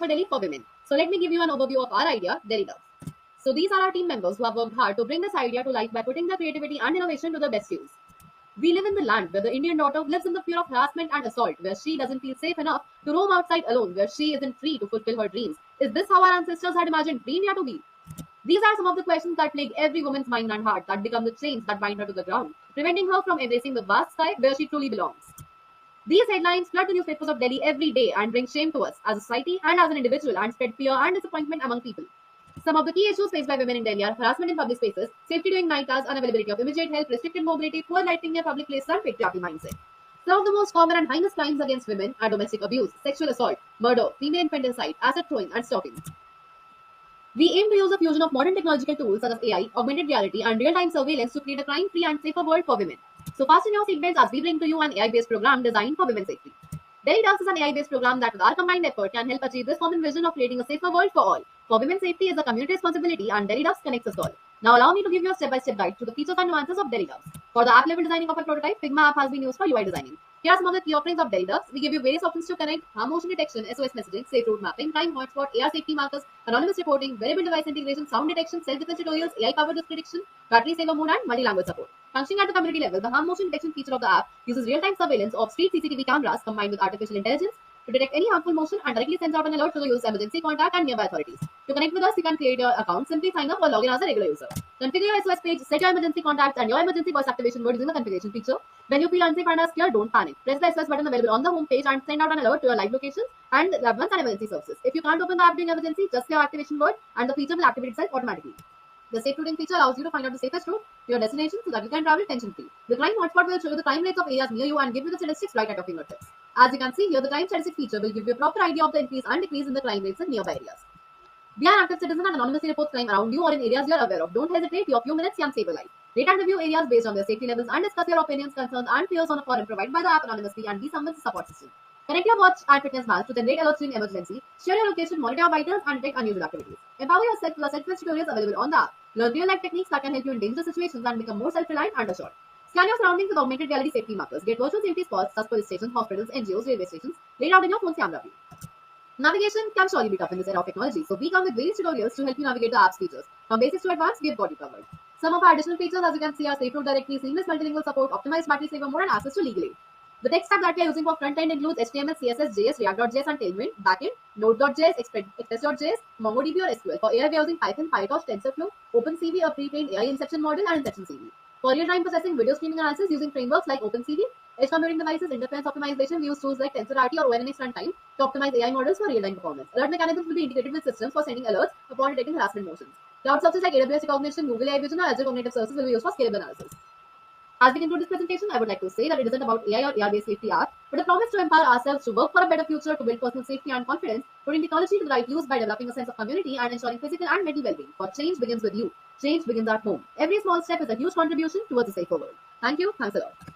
for Delhi for women. So let me give you an overview of our idea, Delhi Doves. So these are our team members who have worked hard to bring this idea to life by putting their creativity and innovation to the best use. We live in the land where the Indian daughter lives in the fear of harassment and assault, where she doesn't feel safe enough to roam outside alone, where she isn't free to fulfill her dreams. Is this how our ancestors had imagined free India to be? These are some of the questions that plague every woman's mind and heart, that become the chains that bind her to the ground, preventing her from embracing the vast sky where she truly belongs. These headlines flood the newspapers of Delhi every day and bring shame to us as a society and as an individual and spread fear and disappointment among people. Some of the key issues faced by women in Delhi are harassment in public spaces, safety during night hours, unavailability of immediate help, restricted mobility, poor lighting near public places, and patriarchal mindset. Some of the most common and heinous crimes against women are domestic abuse, sexual assault, murder, female infanticide, asset throwing, and stalking. We aim to use a fusion of modern technological tools such as AI, augmented reality, and real-time surveillance to create a crime-free and safer world for women. So fasten your seatbelts as we bring to you an AI-based program designed for women's safety. Delhi Doves is an AI-based program that with our combined effort can help achieve this common vision of creating a safer world for all. For women's safety is a community responsibility and Delhi Doves connects us all. Now allow me to give you a step-by-step guide to the features and nuances of Delhi Doves. For the app level designing of a prototype, Figma app has been used for UI designing. Here are some of the key offerings of Delhi Doves. We give you various options to connect, harm motion detection, SOS messaging, safe route mapping, crime hotspot, AR safety markers, anonymous reporting, wearable device integration, sound detection, self-defense tutorials, AI-powered risk prediction, battery saver mode, and multi-language support. Functioning at the community level, the harm motion detection feature of the app uses real-time surveillance of street CCTV cameras combined with artificial intelligence to detect any harmful motion and directly sends out an alert to the user's emergency contact and nearby authorities. To connect with us, you can create your account, simply sign up or log in as a regular user. Configure your SOS page, set your emergency contacts and your emergency voice activation word using the configuration feature. When you feel unsafe and are scared, don't panic. Press the SOS button available on the home page and send out an alert to your live locations and loved ones and emergency services. If you can't open the app during emergency, just say your activation word and the feature will activate itself automatically. The safe routing feature allows you to find out the safest route to your destination so that you can travel tension-free. The crime hotspot will show you the crime rates of areas near you and give you the statistics right at your fingertips. As you can see here, the crime statistics feature will give you a proper idea of the increase and decrease in the crime rates in nearby areas. Be an active citizen and anonymously report crime around you or in areas you are aware of. Don't hesitate, your few minutes can save a life. Rate and review areas based on their safety levels and discuss your opinions, concerns, and fears on a forum provided by the app anonymously and be someone's support system. Connect your watch and fitness bands to generate alerts during emergency. Share your location, monitor your vitals, and detect unusual activities. Empower yourself with self-defense tutorials available on the app. Learn real-life techniques that can help you in dangerous situations and become more self-reliant and assured. Scan your surroundings with augmented reality safety markers. Get virtual safety spots such as police stations, hospitals, NGOs, railway stations laid out in your phone's camera view. Navigation can surely be tough in this era of technology, so we come with various tutorials to help you navigate the app's features. From basics to advanced, we have got you covered. Some of our additional features, as you can see, are safe route directory, seamless multilingual support, optimized battery saver mode, and access to legal aid. The tech stack that we are using for front end includes HTML, CSS, JS, React.js, and Tailwind. Backend, Node.js, Express.js, MongoDB, or SQL. For AI, we are using Python, PyTorch, TensorFlow, OpenCV, a pre-trained AI inception model, and Inception CV. For real-time processing, video streaming analysis using frameworks like OpenCV, edge computing devices, interference optimization, we use tools like TensorRT or ONNX runtime to optimize AI models for real-time performance. Alert mechanisms will be integrated with systems for sending alerts upon detecting harassment motions. Cloud services like AWS Recognition, Google AI Vision, or Azure Cognitive Services will be used for scalable analysis. As we conclude this presentation, I would like to say that it isn't about AI or AR-based safety app, but a promise to empower ourselves to work for a better future, to build personal safety and confidence, putting technology to the right use by developing a sense of community and ensuring physical and mental well-being. For change begins with you. Change begins at home. Every small step is a huge contribution towards a safer world. Thank you. Thanks a lot.